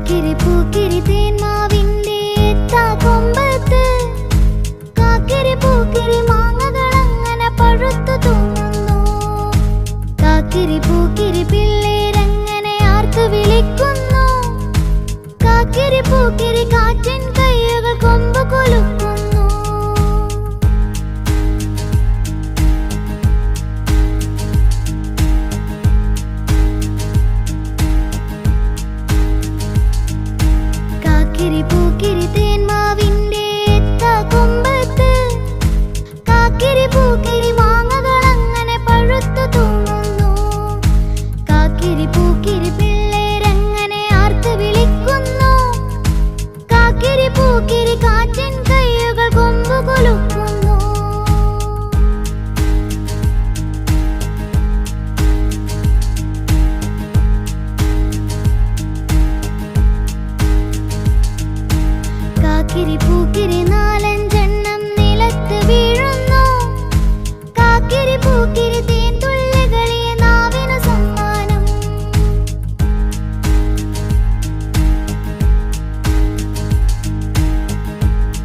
കാക്കിരി പൂക്കിരി തേന്മാവിന്റെ കൊമ്പത്ത് കാക്കിരി പൂക്കിരി മാങ്ങകളങ്ങനെ പഴുത്തു തൂങ്ങുന്നു. കാക്കിരി പൂക്കിരി പിള്ളേരങ്ങനെ ആർത്തു വിളിക്കുന്നു. കാക്കിരി പൂക്കിരി കാറ്റിൻ കൈകൾ കൊമ്പ് കുലുക്കുന്നു. കാക്കിരി പൂക്കിരി തേന്മാവിന്റെ കൊമ്പത്ത് കാക്കിരി പൂക്കിരി മാങ്ങകളങ്ങനെ പഴുത്തു തൂങ്ങുന്നു. കാക്കിരി പൂക്കിരി പിള്ളേരങ്ങനെ ആർത്തു വിളിക്കുന്നു. കാക്കിരി പൂക്കിരി കാറ്റിൻ കൈകൾ കൊമ്പ് കുലുക്കുന്നു. കാക്കിരി പൂക്കിരി നാലഞ്ചെണ്ണം നിലത്ത് വീഴുന്നു. കാക്കിരി പൂക്കിരി